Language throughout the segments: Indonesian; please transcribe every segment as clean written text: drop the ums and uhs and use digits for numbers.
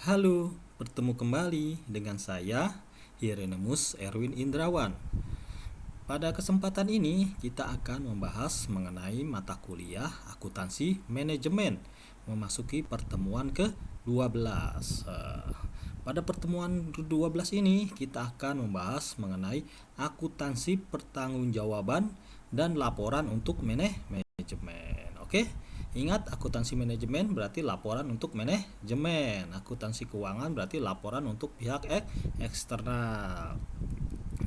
Halo, bertemu kembali dengan saya, Hieronymus Erwin Indrawan. Pada kesempatan ini, kita akan membahas mengenai mata kuliah akuntansi manajemen, memasuki pertemuan ke-12. Pada pertemuan ke-12 ini, kita akan membahas mengenai akuntansi pertanggungjawaban dan laporan untuk manajemen. Oke? Ingat, akuntansi manajemen berarti laporan untuk manajemen. Akuntansi keuangan berarti laporan untuk pihak eksternal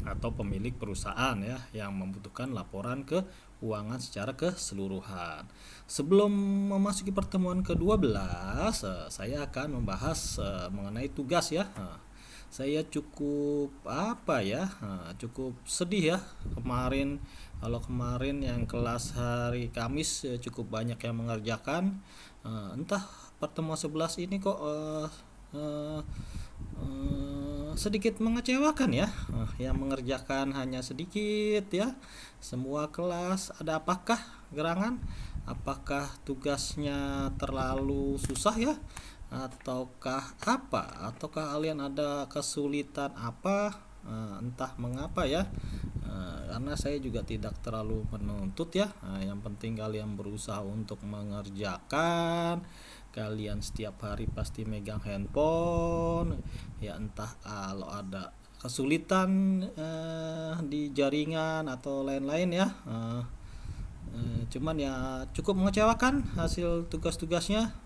atau pemilik perusahaan ya yang membutuhkan laporan keuangan secara keseluruhan. Sebelum memasuki pertemuan ke-12, saya akan membahas mengenai tugas ya. Saya cukup cukup sedih ya kemarin. Kalau kemarin yang kelas hari Kamis cukup banyak yang mengerjakan. Entah pertemuan 11 ini kok sedikit mengecewakan ya. Yang mengerjakan hanya sedikit ya. Semua kelas ada apakah gerangan? Apakah tugasnya terlalu susah ya? Ataukah apa? Ataukah kalian ada kesulitan apa? Entah mengapa ya. Karena saya juga tidak terlalu menuntut ya. Yang penting kalian berusaha untuk mengerjakan. Kalian setiap hari pasti megang handphone ya, entah kalau ada kesulitan di jaringan atau lain-lain ya. Cuman ya cukup mengecewakan hasil tugas-tugasnya.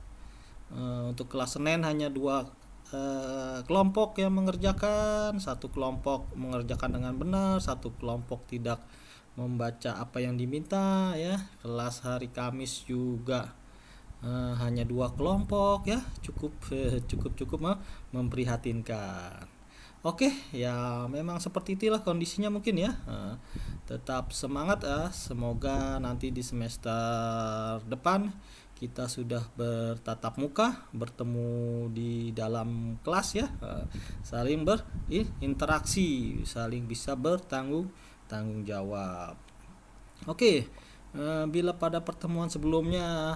Untuk kelas Senin hanya dua kelompok yang mengerjakan, satu kelompok mengerjakan dengan benar, satu kelompok tidak membaca apa yang diminta ya. Kelas hari Kamis juga hanya dua kelompok ya, cukup memprihatinkan. Oke, ya memang seperti itulah kondisinya mungkin ya. Tetap semangat ya, semoga nanti di semester depan kita sudah bertatap muka, bertemu di dalam kelas ya, saling berinteraksi, saling bisa bertanggung jawab. Oke, bila pada pertemuan sebelumnya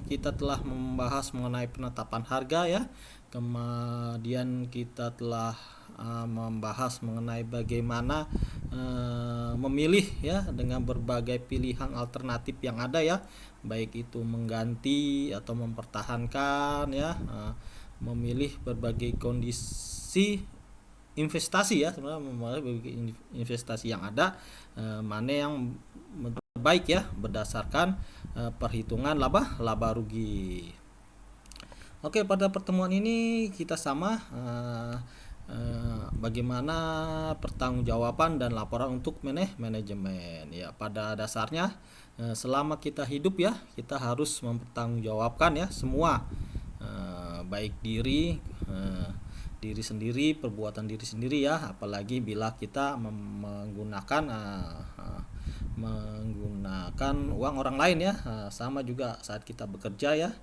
kita telah membahas mengenai penetapan harga ya, kemudian kita telah membahas mengenai bagaimana memilih ya dengan berbagai pilihan alternatif yang ada ya, baik itu mengganti atau mempertahankan ya, memilih berbagai kondisi investasi ya, sebenarnya memilih investasi yang ada, mana yang terbaik ya berdasarkan perhitungan laba rugi. Oke, pada pertemuan ini kita sama bagaimana pertanggungjawaban dan laporan untuk manajemen ya. Pada dasarnya selama kita hidup ya, kita harus mempertanggungjawabkan ya semua, baik diri sendiri, perbuatan diri sendiri ya, apalagi bila kita menggunakan uang orang lain ya. Sama juga saat kita bekerja ya.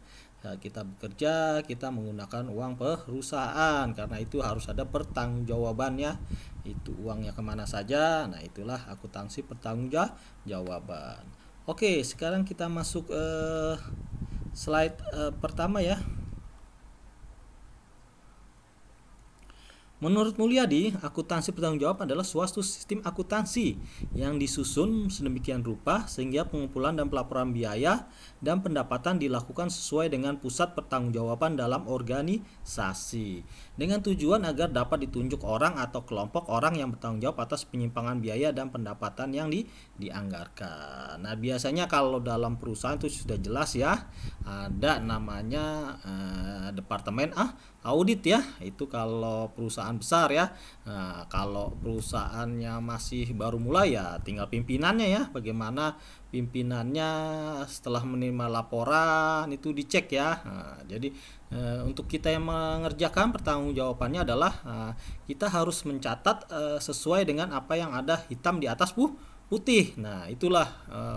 Saat kita bekerja, kita menggunakan uang perusahaan, karena itu harus ada pertanggungjawabannya. Itu uangnya kemana saja. Nah, itulah akuntansi pertanggungjawaban. Oke, sekarang kita masuk slide pertama ya. Menurut Mulyadi, akuntansi pertanggungjawab adalah suatu sistem akuntansi yang disusun sedemikian rupa sehingga pengumpulan dan pelaporan biaya dan pendapatan dilakukan sesuai dengan pusat pertanggungjawaban dalam organisasi, dengan tujuan agar dapat ditunjuk orang atau kelompok orang yang bertanggung jawab atas penyimpangan biaya dan pendapatan yang dianggarkan. Nah, biasanya kalau dalam perusahaan itu sudah jelas ya, ada namanya departemen audit ya. Itu kalau perusahaan besar ya. Nah, kalau perusahaannya masih baru mulai ya tinggal pimpinannya ya, bagaimana pimpinannya setelah menerima laporan itu dicek ya. Nah, jadi untuk kita yang mengerjakan pertanggungjawabannya adalah kita harus mencatat sesuai dengan apa yang ada hitam di atas putih. Nah, itulah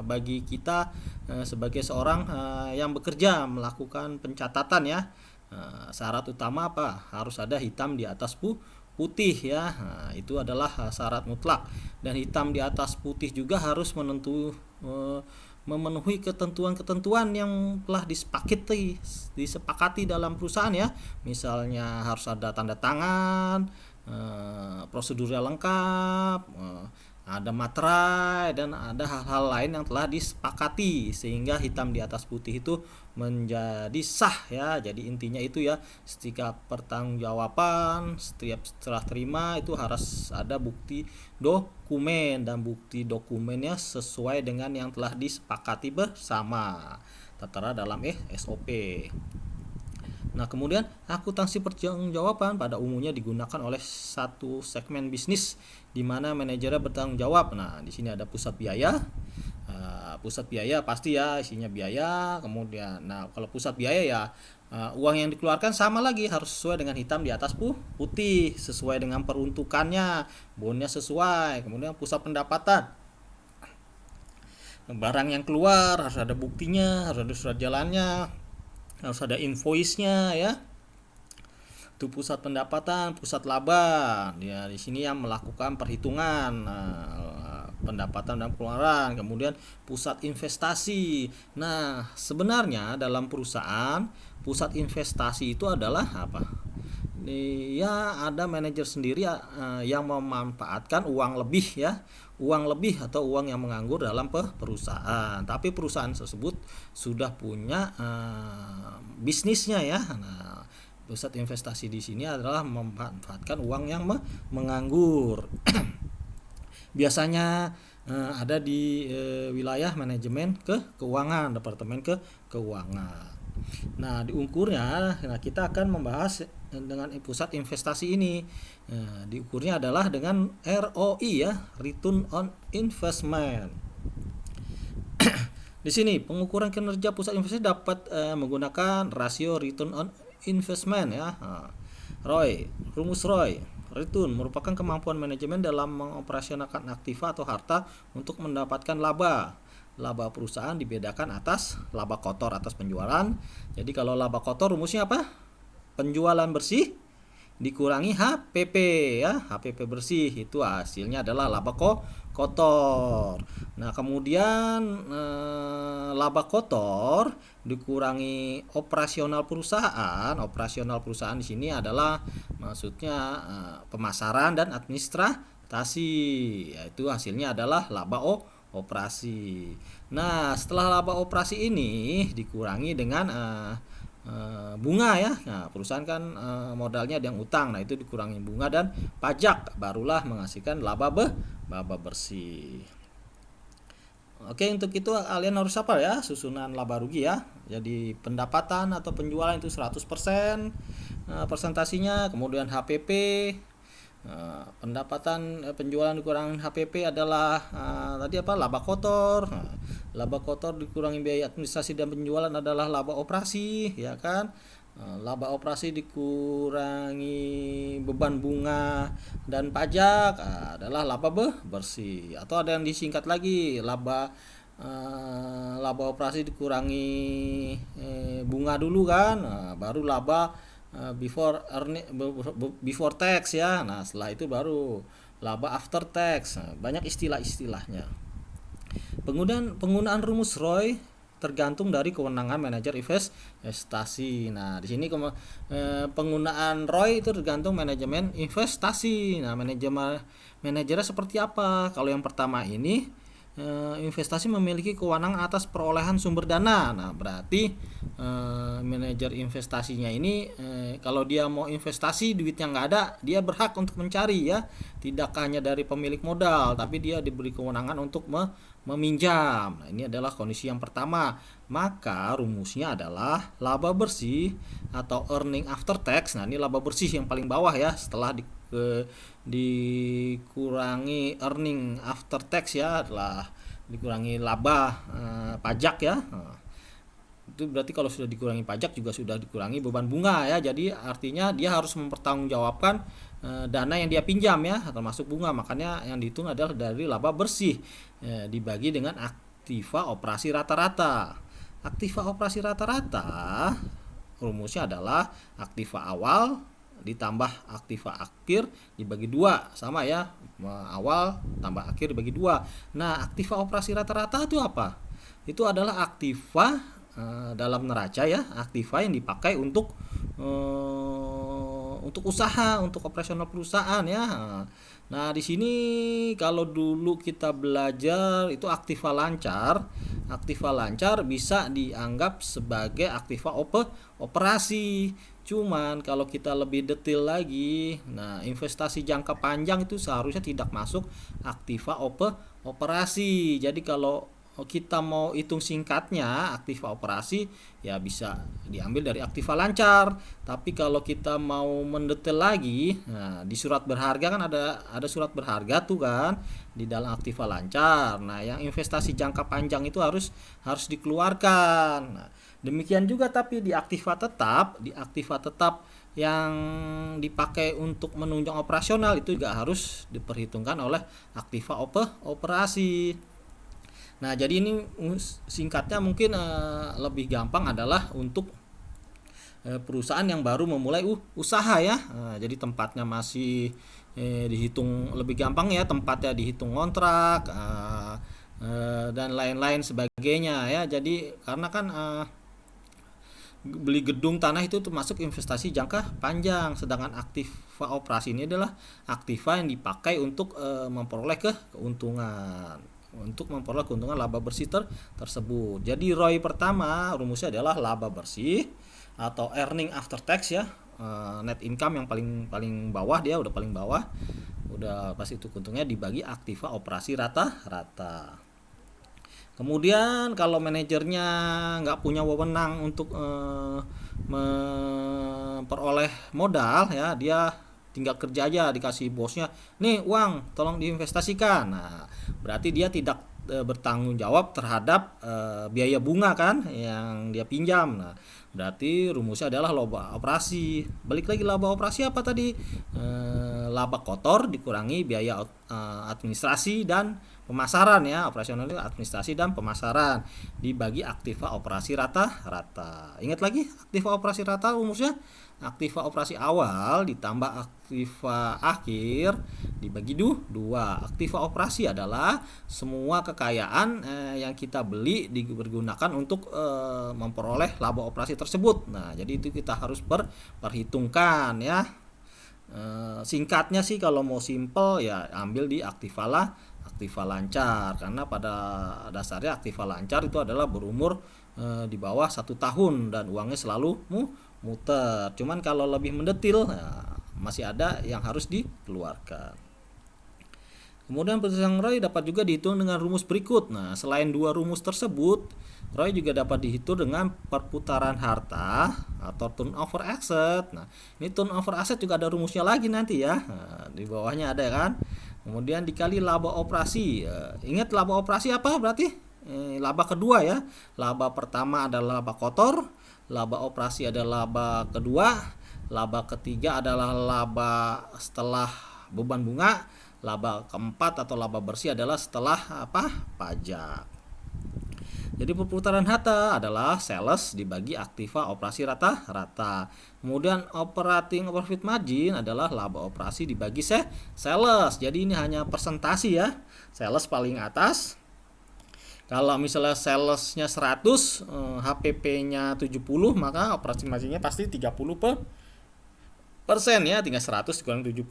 bagi kita sebagai seorang yang bekerja melakukan pencatatan ya. Syarat utama apa? Harus ada hitam di atas putih ya. Nah, itu adalah syarat mutlak. Dan hitam di atas putih juga harus memenuhi ketentuan-ketentuan yang telah disepakati dalam perusahaan ya. Misalnya harus ada tanda tangan, prosedurnya lengkap, ada materai, dan ada hal-hal lain yang telah disepakati sehingga hitam di atas putih itu menjadi sah ya. Jadi intinya itu ya, setiap pertanggungjawaban, setiap serah terima itu harus ada bukti dokumen, dan bukti dokumennya sesuai dengan yang telah disepakati bersama tertera dalam SOP. Nah, kemudian akuntansi pertanggungjawaban pada umumnya digunakan oleh satu segmen bisnis di mana manajernya bertanggung jawab. Nah, di sini ada pusat biaya. Pusat biaya pasti ya isinya biaya. Kemudian, nah kalau pusat biaya ya uang yang dikeluarkan sama lagi harus sesuai dengan hitam di atas putih, sesuai dengan peruntukannya, bonnya sesuai. Kemudian pusat pendapatan, barang yang keluar harus ada buktinya, harus ada surat jalannya, harus ada invoice-nya ya. Itu pusat pendapatan. Pusat laba ya, di sini yang melakukan perhitungan pendapatan dan pengeluaran. Kemudian pusat investasi. Nah, sebenarnya dalam perusahaan pusat investasi itu adalah apa? Ya, ada manajer sendiri yang memanfaatkan uang lebih ya, uang lebih atau uang yang menganggur dalam perusahaan. Tapi perusahaan tersebut sudah punya bisnisnya ya. Nah, pusat investasi di sini adalah memanfaatkan uang yang menganggur. Biasanya ada di wilayah manajemen keuangan, departemen keuangan. Nah, diukurnya, kita akan membahas dengan pusat investasi ini. Diukurnya adalah dengan ROI ya, Return on Investment. Di sini pengukuran kinerja pusat investasi dapat menggunakan rasio Return on Investment ya. ROI, rumus ROI. Return merupakan kemampuan manajemen dalam mengoperasionalkan aktiva atau harta untuk mendapatkan laba. Laba perusahaan dibedakan atas laba kotor atas penjualan. Jadi kalau laba kotor rumusnya apa? Penjualan bersih dikurangi HPP ya. HPP bersih itu hasilnya adalah laba kotor. Nah, kemudian laba kotor dikurangi operasional perusahaan. Operasional perusahaan di sini adalah maksudnya pemasaran dan administrasi. Yaitu hasilnya adalah laba operasi. Nah, setelah laba operasi ini dikurangi dengan bunga ya. Nah, perusahaan kan modalnya ada yang utang. Nah, itu dikurangi bunga dan pajak, barulah menghasilkan laba bersih. Oke, untuk itu kalian harus hafal ya susunan laba rugi ya. Jadi pendapatan atau penjualan itu 100% persentasinya, kemudian HPP, pendapatan penjualan dikurangi HPP adalah tadi apa? Laba kotor. Laba kotor dikurangi biaya administrasi dan penjualan adalah laba operasi ya kan. Laba operasi dikurangi beban bunga dan pajak adalah laba bersih. Atau ada yang disingkat lagi laba operasi dikurangi bunga dulu kan, baru laba before tax ya. Nah, setelah itu baru laba after tax. Banyak istilah-istilahnya. Penggunaan rumus ROI tergantung dari kewenangan manajer investasi. Nah, di sini penggunaan ROI itu tergantung manajemen investasi. Nah, manajernya seperti apa? Kalau yang pertama ini investasi memiliki kewenangan atas perolehan sumber dana. Nah, berarti manajer investasinya ini kalau dia mau investasi duitnya nggak ada, dia berhak untuk mencari ya, tidak hanya dari pemilik modal, tapi dia diberi kewenangan untuk meminjam. Nah, ini adalah kondisi yang pertama. Maka rumusnya adalah laba bersih atau earning after tax. Nah, ini laba bersih yang paling bawah ya, setelah dikurangi earning after tax ya, adalah dikurangi laba pajak ya. Itu berarti kalau sudah dikurangi pajak juga sudah dikurangi beban bunga ya. Jadi artinya dia harus mempertanggungjawabkan dana yang dia pinjam ya, termasuk bunga. Makanya yang dihitung adalah dari laba bersih dibagi dengan aktiva operasi rata-rata. Aktiva operasi rata-rata rumusnya adalah aktiva awal ditambah aktiva akhir dibagi 2, sama ya, awal tambah akhir dibagi 2. Nah, aktiva operasi rata-rata itu apa? itu adalah aktiva dalam neraca ya, aktiva yang dipakai untuk usaha, untuk operasional perusahaan ya. Nah, di sini kalau dulu kita belajar itu aktiva lancar. Aktiva lancar bisa dianggap sebagai aktiva operasi. Cuman kalau kita lebih detail lagi, nah investasi jangka panjang itu seharusnya tidak masuk aktiva operasi. Jadi kalau kita mau hitung singkatnya aktiva operasi ya bisa diambil dari aktiva lancar. Tapi kalau kita mau mendetail lagi, nah di surat berharga kan ada surat berharga tuh kan di dalam aktiva lancar. Nah, yang investasi jangka panjang itu harus dikeluarkan. Nah, demikian juga tapi di aktiva tetap yang dipakai untuk menunjang operasional itu juga harus diperhitungkan oleh aktiva operasi. Nah, jadi ini singkatnya mungkin lebih gampang adalah untuk perusahaan yang baru memulai usaha ya. Jadi tempatnya masih dihitung lebih gampang ya, tempatnya dihitung kontrak dan lain-lain sebagainya ya. Jadi karena kan beli gedung tanah itu termasuk investasi jangka panjang, sedangkan aktiva operasi ini adalah aktiva yang dipakai untuk memperoleh keuntungan laba bersih tersebut. Jadi ROI pertama rumusnya adalah laba bersih atau earning after tax ya, net income yang paling bawah, dia udah paling bawah, udah pasti itu untungnya dibagi aktiva operasi rata-rata. Kemudian kalau manajernya nggak punya wewenang untuk memperoleh modal ya, dia tinggal kerja aja, dikasih bosnya, nih uang tolong diinvestasikan. Nah, berarti dia tidak bertanggung jawab terhadap biaya bunga kan yang dia pinjam. Nah, berarti rumusnya adalah laba operasi. Balik lagi, laba operasi apa tadi? Laba kotor dikurangi biaya administrasi dan pemasaran ya, operasional administrasi dan pemasaran dibagi aktiva operasi rata-rata. Ingat lagi aktiva operasi rata rumusnya aktiva operasi awal ditambah aktiva akhir dibagi 2. Aktiva operasi adalah semua kekayaan yang kita beli dipergunakan untuk memperoleh laba operasi tersebut. Nah, jadi itu kita harus perhitungkan ya. Singkatnya sih kalau mau simple ya ambil di aktiva lancar, karena pada dasarnya aktiva lancar itu adalah berumur di bawah 1 tahun dan uangnya selalu muter. Cuman kalau lebih mendetil masih ada yang harus dikeluarkan. Kemudian perhitungan ROI dapat juga dihitung dengan rumus berikut. Nah, selain 2 rumus tersebut, ROI juga dapat dihitung dengan perputaran harta atau turnover asset. Nah, ini turnover asset juga ada rumusnya lagi nanti ya. Nah, di bawahnya ada kan. Kemudian dikali laba operasi. Ingat laba operasi apa berarti? Laba kedua ya. Laba pertama adalah laba kotor, laba operasi adalah laba kedua, laba ketiga adalah laba setelah beban bunga, laba keempat atau laba bersih adalah setelah pajak. Jadi perputaran harta adalah sales dibagi aktiva operasi rata-rata. Kemudian operating profit margin adalah laba operasi dibagi sales. Jadi ini hanya persentasi ya. Sales paling atas. Kalau misalnya salesnya 100, HPP-nya 70, maka operasi marginnya pasti 30% ya. Tinggal 100 kurang 70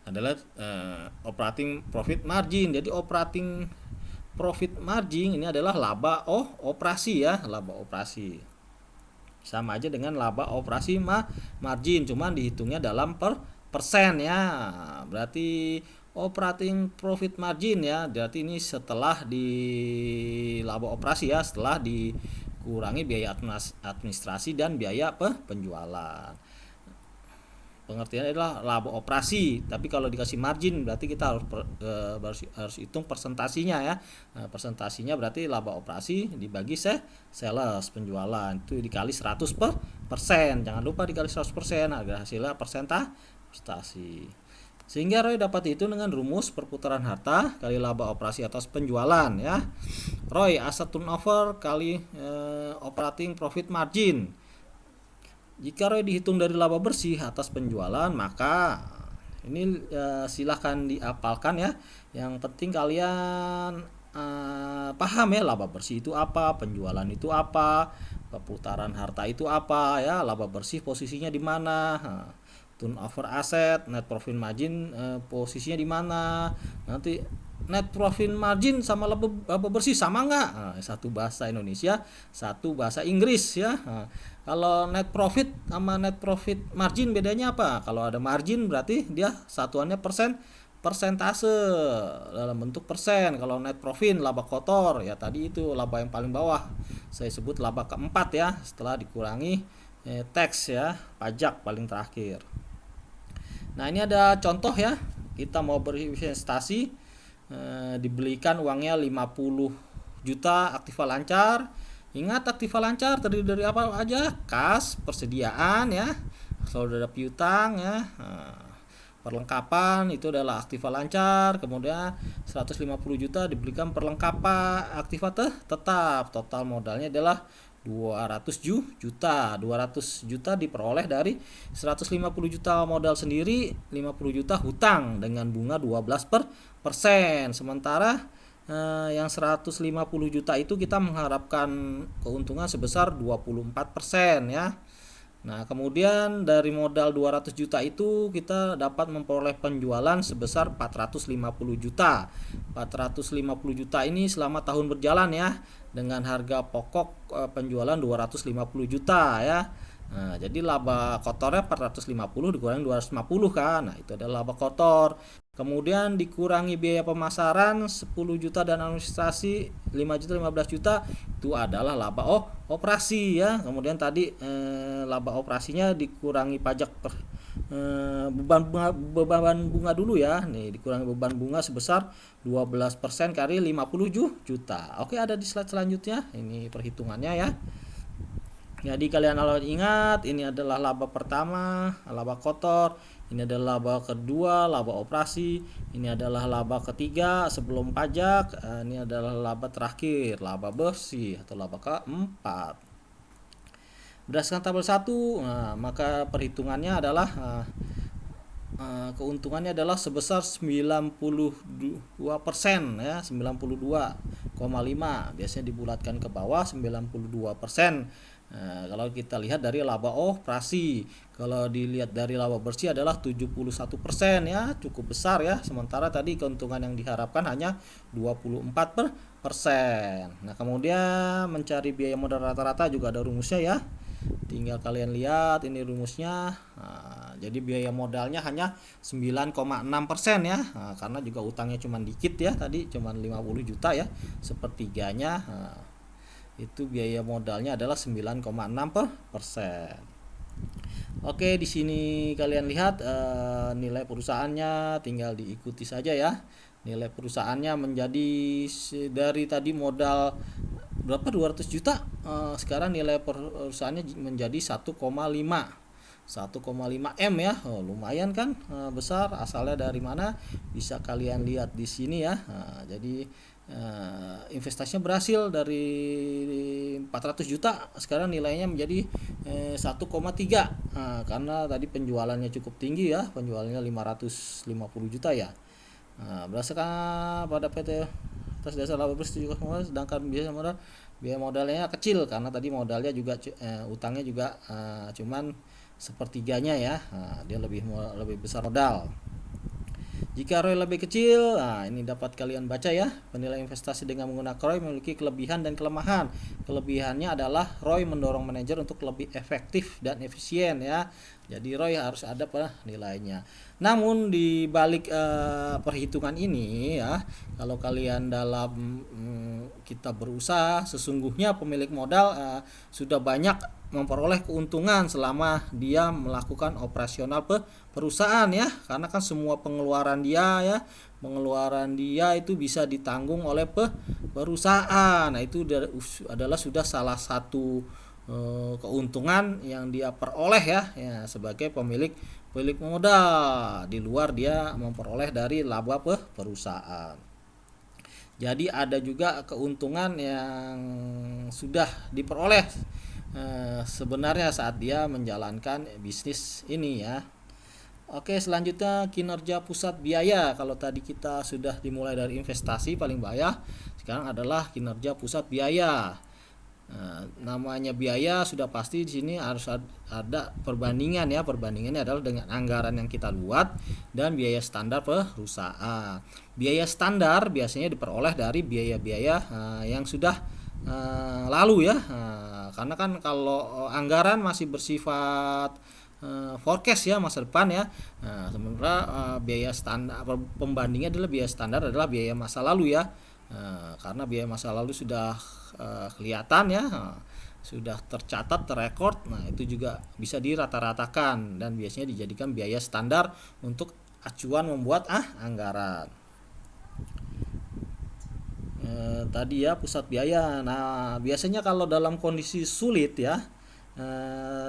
adalah operating profit margin. Jadi operating profit margin ini adalah laba operasi ya, laba operasi. Sama aja dengan laba operasi margin, cuman dihitungnya dalam persen ya. Berarti operating profit margin ya, berarti ini setelah di laba operasi ya, setelah dikurangi biaya administrasi dan biaya penjualan. Pengertiannya adalah laba operasi, tapi kalau dikasih margin berarti kita harus hitung persentasinya ya. Nah, persentasinya berarti laba operasi dibagi sales penjualan itu dikali 100%. Jangan lupa dikali 100% agar hasilnya persentase. Sehingga ROI dapat dihitung dengan rumus perputaran harta kali laba operasi atas penjualan ya. ROI asset turnover kali operating profit margin. Jika ROI dihitung dari laba bersih atas penjualan, maka ini silahkan diapalkan ya. Yang penting kalian paham ya laba bersih itu apa, penjualan itu apa, perputaran harta itu apa ya, laba bersih posisinya di mana, turnover aset, net profit margin posisinya di mana. Nanti net profit margin sama laba bersih sama nggak? Satu bahasa Indonesia, satu bahasa Inggris ya. Kalau net profit sama net profit margin bedanya apa? Kalau ada margin berarti dia satuannya persentase dalam bentuk persen. Kalau net profit laba kotor ya tadi itu laba yang paling bawah. Saya sebut laba keempat ya setelah dikurangi tax ya, pajak paling terakhir. Nah, ini ada contoh ya. Kita mau berinvestasi dibelikan uangnya 50 juta aktiva lancar. Ingat aktiva lancar terdiri dari apa aja? Kas, persediaan ya. Kalau ada piutang ya. Perlengkapan itu adalah aktiva lancar, kemudian 150 juta dibelikan perlengkapan aktiva tetap. Total modalnya adalah 200 juta. 200 juta diperoleh dari 150 juta modal sendiri, 50 juta hutang dengan bunga 12%. Sementara yang 150 juta itu kita mengharapkan keuntungan sebesar 24% ya. Nah, kemudian dari modal 200 juta itu kita dapat memperoleh penjualan sebesar 450 juta. 450 juta ini selama tahun berjalan ya, dengan harga pokok penjualan 250 juta ya. Nah, jadi laba kotornya 450 dikurangi 250 kan. Nah, itu adalah laba kotor. Kemudian dikurangi biaya pemasaran 10 juta dan administrasi 5 juta 15 juta itu adalah laba operasi ya. Kemudian tadi laba operasinya dikurangi pajak beban bunga dulu ya. Nih dikurangi beban bunga sebesar 12% kali 50 juta. Oke, ada di slide selanjutnya. Ini perhitungannya ya. Jadi kalian harus ingat, ini adalah laba pertama, laba kotor, ini adalah laba kedua, laba operasi, ini adalah laba ketiga sebelum pajak, ini adalah laba terakhir, laba bersih atau laba keempat. Berdasarkan tabel 1, maka perhitungannya adalah keuntungannya adalah sebesar 92% ya, 92,5. Biasanya dibulatkan ke bawah 92%. Kalau kita lihat dari laba operasi, kalau dilihat dari laba bersih adalah 71% ya, cukup besar ya. Sementara tadi keuntungan yang diharapkan hanya 24%. Nah, kemudian mencari biaya modal rata-rata juga ada rumusnya ya. Tinggal kalian lihat ini rumusnya. Jadi biaya modalnya hanya 9,6% ya. Karena juga utangnya cuma dikit ya, tadi cuma 50 juta ya, sepertiganya. Itu biaya modalnya adalah 9,6%. Oke, di sini kalian lihat nilai perusahaannya, tinggal diikuti saja ya. Nilai perusahaannya menjadi dari tadi modal berapa 200 juta, sekarang nilai perusahaannya menjadi 1,5 M ya. Lumayan kan, besar. Asalnya dari mana bisa kalian lihat di sini ya. Jadi investasinya berhasil dari 400 juta sekarang nilainya menjadi 1,3, karena tadi penjualannya cukup tinggi ya, penjualannya 550 juta ya. Berdasarkan pada PT atas dasar laba bersih juga, sedangkan biaya modalnya kecil karena tadi modalnya juga utangnya juga cuman sepertiganya ya. Dia lebih besar modal. Jika ROI lebih kecil, ini dapat kalian baca ya. Penilaian investasi dengan menggunakan ROI memiliki kelebihan dan kelemahan. Kelebihannya adalah ROI mendorong manajer untuk lebih efektif dan efisien ya. Jadi ROI harus ada nilainya. Namun di balik perhitungan ini ya, kalau kalian dalam kita berusaha, sesungguhnya pemilik modal sudah banyak memperoleh keuntungan selama dia melakukan operasional perusahaan ya, karena kan semua pengeluaran dia itu bisa ditanggung oleh perusahaan. Nah, itu adalah sudah salah satu keuntungan yang dia peroleh ya sebagai pemilik modal, di luar dia memperoleh dari laba perusahaan. Jadi ada juga keuntungan yang sudah diperoleh sebenarnya saat dia menjalankan bisnis ini ya. Oke, selanjutnya kinerja pusat biaya. Kalau tadi kita sudah dimulai dari investasi paling banyak, sekarang adalah kinerja pusat biaya. Nah, namanya biaya sudah pasti di sini harus ada perbandingan ya. Perbandingannya adalah dengan anggaran yang kita buat dan biaya standar perusahaan. Biaya standar biasanya diperoleh dari biaya-biaya yang sudah lalu ya. Karena kan kalau anggaran masih bersifat forecast ya masa depan ya. Nah, sementara biaya standar pembandingnya adalah biaya standar adalah biaya masa lalu ya. Karena biaya masa lalu sudah kelihatan ya, sudah tercatat, terrekord. Nah, itu juga bisa dirata-ratakan dan biasanya dijadikan biaya standar untuk acuan membuat anggaran. Tadi ya pusat biaya. Nah, biasanya kalau dalam kondisi sulit ya,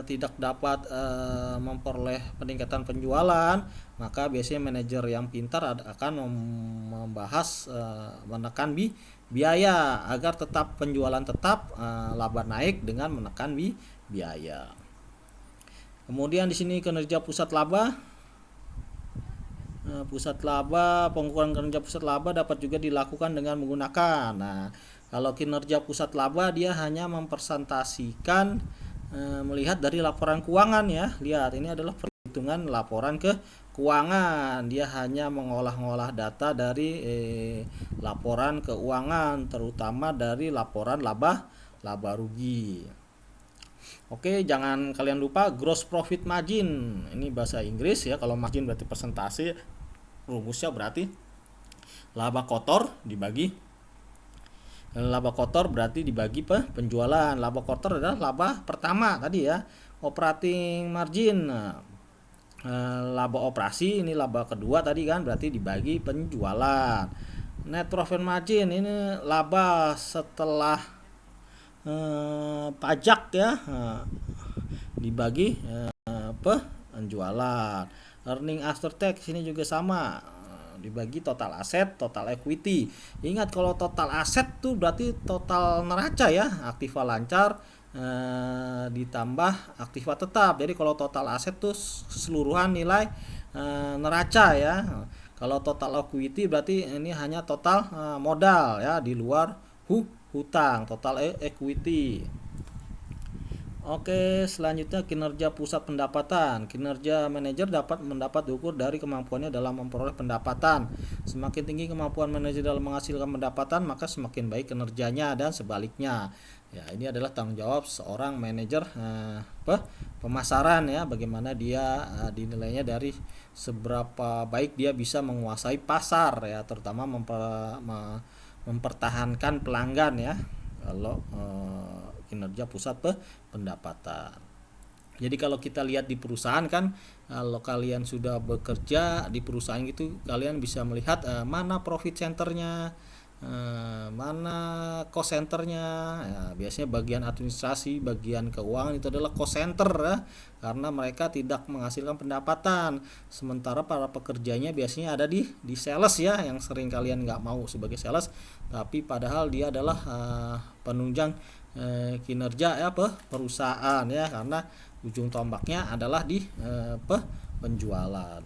tidak dapat memperoleh peningkatan penjualan, maka biasanya manajer yang pintar akan membahas menekan biaya agar tetap penjualan tetap laba naik dengan menekan biaya. Kemudian di sini kinerja pusat laba. Pengukuran kinerja pusat laba dapat juga dilakukan dengan menggunakan. Nah, kalau kinerja pusat laba dia hanya mempresentasikan melihat dari laporan keuangan ya. Lihat, ini adalah perhitungan laporan keuangan. Dia hanya mengolah-ngolah data dari laporan keuangan, terutama dari laporan laba rugi. Oke, jangan kalian lupa gross profit margin. Ini bahasa Inggris ya. Kalau margin berarti persentase, rumusnya berarti laba kotor berarti dibagi penjualan. Laba kotor adalah laba pertama tadi ya, operating margin. Laba operasi ini laba kedua tadi kan, berarti dibagi penjualan. Net profit margin ini laba setelah pajak ya, dibagi penjualan. Earning after tax ini juga sama, dibagi total aset, total equity. Ingat, kalau total aset tuh berarti total neraca ya, aktiva lancar ditambah aktiva tetap. Jadi kalau total aset tuh keseluruhan nilai neraca ya. Kalau total equity berarti ini hanya total modal ya, di luar hutang, total equity. Oke, selanjutnya kinerja pusat pendapatan. Kinerja manajer dapat mendapat diukur dari kemampuannya dalam memperoleh pendapatan. Semakin tinggi kemampuan manajer dalam menghasilkan pendapatan, maka semakin baik kinerjanya dan sebaliknya. Ya, ini adalah tanggung jawab seorang manajer pemasaran ya, bagaimana dia dinilainya dari seberapa baik dia bisa menguasai pasar ya, terutama mempertahankan pelanggan ya. Kalau kinerja pusat pendapatan. Jadi kalau kita lihat di perusahaan kan, kalau kalian sudah bekerja di perusahaan gitu, kalian bisa melihat mana profit centernya, mana cost centernya ya. Biasanya bagian administrasi, bagian keuangan itu adalah cost center ya, karena mereka tidak menghasilkan pendapatan. Sementara para pekerjanya biasanya ada di sales ya, yang sering kalian nggak mau sebagai sales, tapi padahal dia adalah penunjang kinerja ya perusahaan ya, karena ujung tombaknya adalah di penjualan.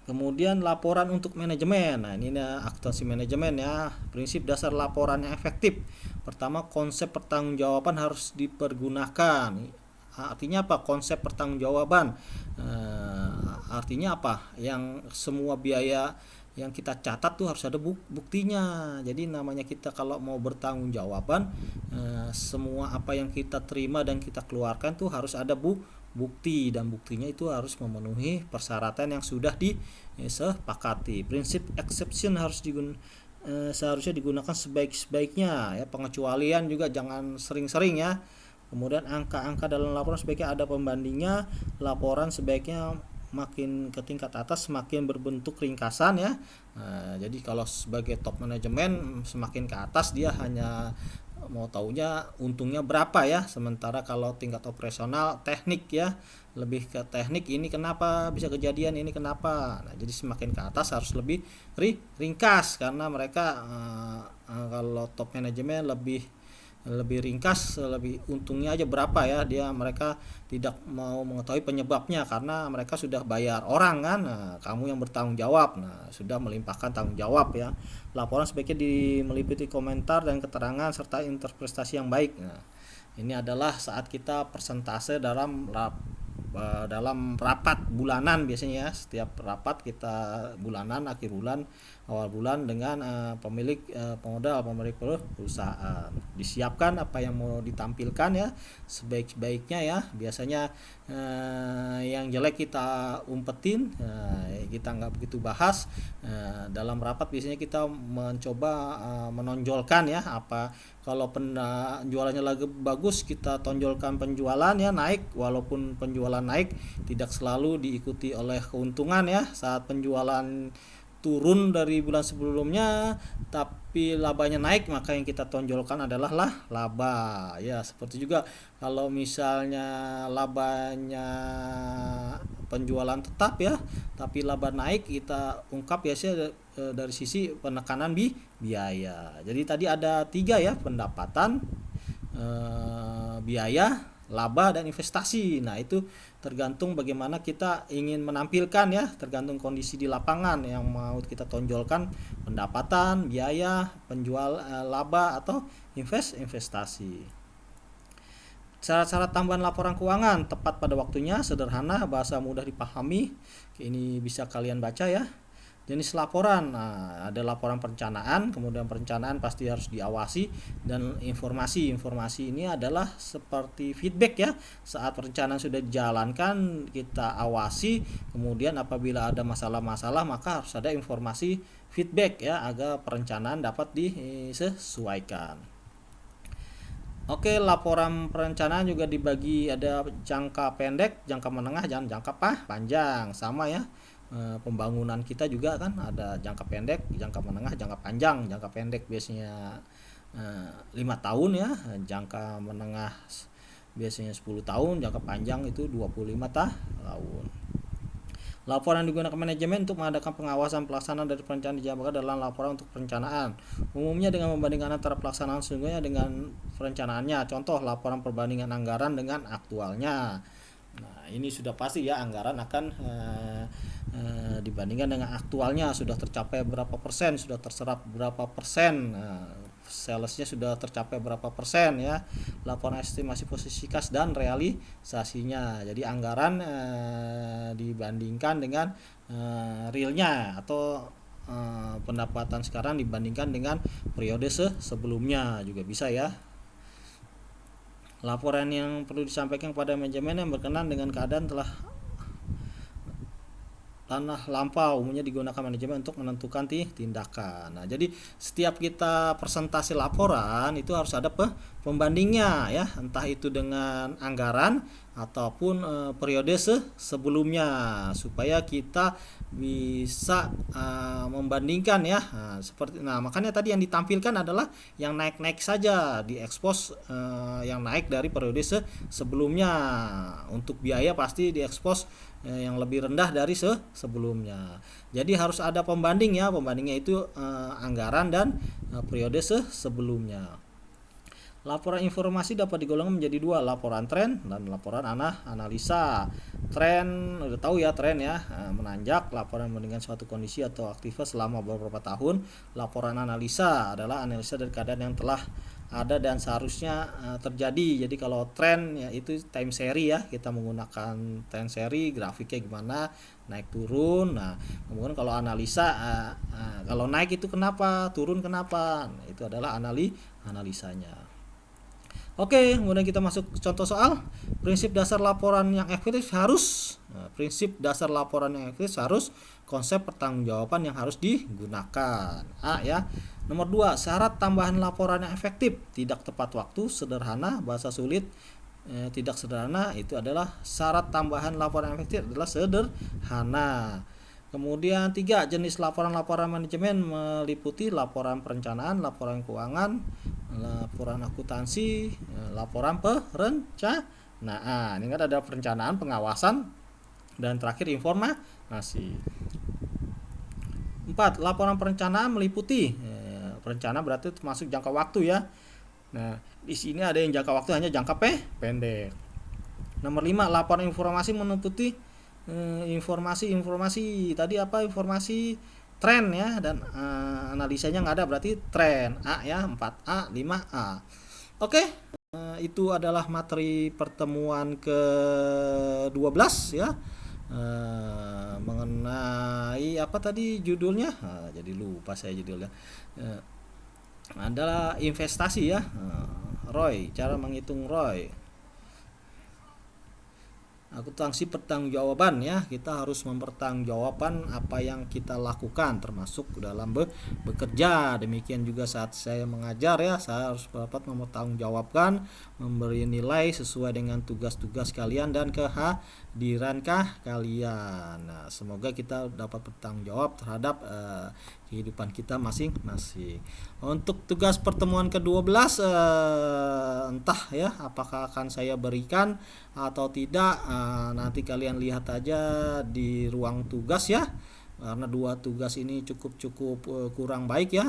Kemudian laporan untuk manajemen. Nah, ini akuntansi manajemen ya. Prinsip dasar laporan yang efektif. Pertama, konsep pertanggungjawaban harus dipergunakan. Artinya apa konsep pertanggungjawaban? Artinya apa? Yang semua biaya yang kita catat tuh harus ada buktinya. Jadi namanya kita kalau mau bertanggung jawaban, semua apa yang kita terima dan kita keluarkan tuh harus ada bukti, dan buktinya itu harus memenuhi persyaratan yang sudah disepakati. Prinsip exception harus seharusnya digunakan sebaik-baiknya ya. Pengecualian juga jangan sering-sering ya. Kemudian angka-angka dalam laporan sebaiknya ada pembandingnya. Laporan sebaiknya makin ke tingkat atas semakin berbentuk ringkasan ya. Jadi kalau sebagai top manajemen semakin ke atas dia hanya mau taunya untungnya berapa ya, sementara kalau tingkat operasional teknik ya, lebih ke teknik, ini kenapa bisa kejadian, ini kenapa. Nah, jadi semakin ke atas harus lebih ringkas, karena mereka kalau top manajemen lebih lebih ringkas, lebih untungnya aja berapa ya, mereka tidak mau mengetahui penyebabnya karena mereka sudah bayar orang kan. Nah, kamu yang bertanggung jawab. Nah, sudah melimpahkan tanggung jawab ya. Laporan sebaiknya meliputi komentar dan keterangan serta interpretasi yang baik. Nah, ini adalah saat kita persentase dalam rapat bulanan biasanya ya. Setiap rapat kita bulanan, akhir bulan, awal bulan dengan pemilik pemodal, pemilik perusahaan, disiapkan apa yang mau ditampilkan ya sebaik-baiknya ya. Biasanya yang jelek kita umpetin, kita nggak begitu bahas. Dalam rapat biasanya kita mencoba menonjolkan ya, apa kalau penjualannya lagi bagus kita tonjolkan penjualan ya, naik. Walaupun penjualan naik tidak selalu diikuti oleh keuntungan ya. Saat penjualan turun dari bulan sebelumnya tapi labanya naik, maka yang kita tonjolkan adalah laba ya. Seperti juga kalau misalnya labanya penjualan tetap ya tapi laba naik, kita ungkap biasanya dari sisi penekanan biaya. Jadi tadi ada 3 ya, pendapatan, biaya, laba, dan investasi. Nah, itu tergantung bagaimana kita ingin menampilkan ya, tergantung kondisi di lapangan yang mau kita tonjolkan, pendapatan, biaya, laba atau investasi. Cara-cara tambahan laporan keuangan tepat pada waktunya, sederhana, bahasa mudah dipahami. Ini bisa kalian baca ya. Jenis laporan, nah, ada laporan perencanaan, kemudian perencanaan pasti harus diawasi, dan informasi ini adalah seperti feedback ya. Saat perencanaan sudah dijalankan kita awasi, kemudian apabila ada masalah-masalah maka harus ada informasi feedback ya, agar perencanaan dapat disesuaikan. Oke, laporan perencanaan juga dibagi ada jangka pendek, jangka menengah, dan jangka panjang. Sama ya, pembangunan kita juga kan ada jangka pendek, jangka menengah, jangka panjang. Jangka pendek biasanya 5 tahun ya, jangka menengah biasanya 10 tahun, jangka panjang itu 25 tahun. Laporan digunakan manajemen untuk mengadakan pengawasan pelaksanaan dari perencanaan dijabarkan dalam laporan untuk perencanaan. Umumnya dengan membandingkan antara pelaksanaan sesungguhnya dengan perencanaannya. Contoh, laporan perbandingan anggaran dengan aktualnya. Nah, ini sudah pasti ya, anggaran akan dibandingkan dengan aktualnya, sudah tercapai berapa persen, sudah terserap berapa persen, salesnya sudah tercapai berapa persen ya. Laporan estimasi posisi kas dan realisasinya. Jadi anggaran dibandingkan dengan realnya atau pendapatan sekarang dibandingkan dengan periode sebelumnya juga bisa ya. Laporan yang perlu disampaikan kepada manajemen yang berkenan dengan keadaan tanah lampau umumnya digunakan manajemen untuk menentukan tindakan. Nah, jadi setiap kita presentasi laporan itu harus ada pembandingnya ya, entah itu dengan anggaran ataupun periode sebelumnya, supaya kita bisa membandingkan ya. Makanya tadi yang ditampilkan adalah yang naik-naik saja, diekspos yang naik dari periode sebelumnya. Untuk biaya pasti diekspos yang lebih rendah dari sebelumnya. Jadi harus ada pembanding ya, pembandingnya itu anggaran dan periode sebelumnya. Laporan informasi dapat digolongkan menjadi 2, laporan tren dan laporan analisa. Tren udah tahu ya, tren ya, menanjak, laporan membandingkan suatu kondisi atau aktivitas selama beberapa tahun. Laporan analisa adalah analisa dari keadaan yang telah ada dan seharusnya terjadi. Jadi kalau tren ya itu time series ya, kita menggunakan time series, grafiknya gimana, naik turun. Nah, kemudian kalau analisa, kalau naik itu kenapa, turun kenapa, nah, itu adalah analisanya. Oke, kemudian kita masuk ke contoh soal. Prinsip dasar laporan yang efektif harus, konsep pertanggungjawaban yang harus digunakan. Ya. Nomor 2, syarat tambahan laporan yang efektif, tidak tepat waktu, sederhana, bahasa sulit, tidak sederhana. Itu adalah syarat tambahan laporan yang efektif adalah sederhana. Kemudian 3, jenis laporan manajemen meliputi laporan perencanaan, laporan keuangan, laporan akuntansi, laporan perencanaan. Ini kan ada perencanaan, pengawasan, dan terakhir informasi. 4, laporan perencanaan meliputi perencanaan berarti termasuk jangka waktu ya. Nah, di sini ada yang jangka waktu hanya jangka pendek. Nomor 5, laporan informasi menutupi informasi tadi apa, informasi tren ya, dan analisanya nggak ada, berarti tren A ya, 4A 5A. Oke, itu adalah materi pertemuan ke-12 ya, mengenai apa tadi judulnya, jadi lupa saya judulnya, adalah investasi ya, ROI, cara menghitung ROI. Akuntansi pertanggungjawaban ya, kita harus mempertanggungjawabkan apa yang kita lakukan termasuk dalam bekerja. Demikian juga saat saya mengajar ya, saya harus dapat mempertanggungjawabkan, memberi nilai sesuai dengan tugas-tugas kalian dan kehadiran kalian. Nah, semoga kita dapat bertanggung jawab terhadap kehidupan kita masing-masing. Untuk tugas pertemuan ke-12 entah ya apakah akan saya berikan atau tidak, nanti kalian lihat aja di ruang tugas ya, karena 2 tugas ini cukup kurang baik ya.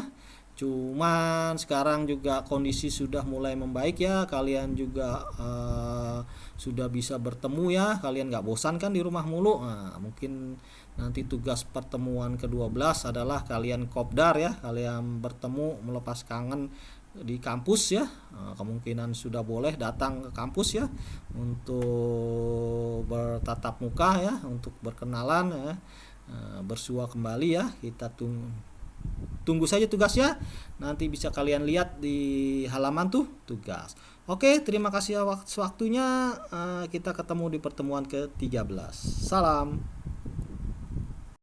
Cuman sekarang juga kondisi sudah mulai membaik ya, kalian juga sudah bisa bertemu ya, kalian nggak bosan kan di rumah mulu. Nah, mungkin nanti tugas pertemuan ke-12 adalah kalian kopdar ya, kalian bertemu melepas kangen di kampus ya. Kemungkinan sudah boleh datang ke kampus ya untuk bertatap muka ya, untuk berkenalan ya, bersua kembali ya. Kita tunggu saja tugasnya, nanti bisa kalian lihat di halaman tugas. Oke, terima kasih waktunya. Kita ketemu di pertemuan ke-13. Salam.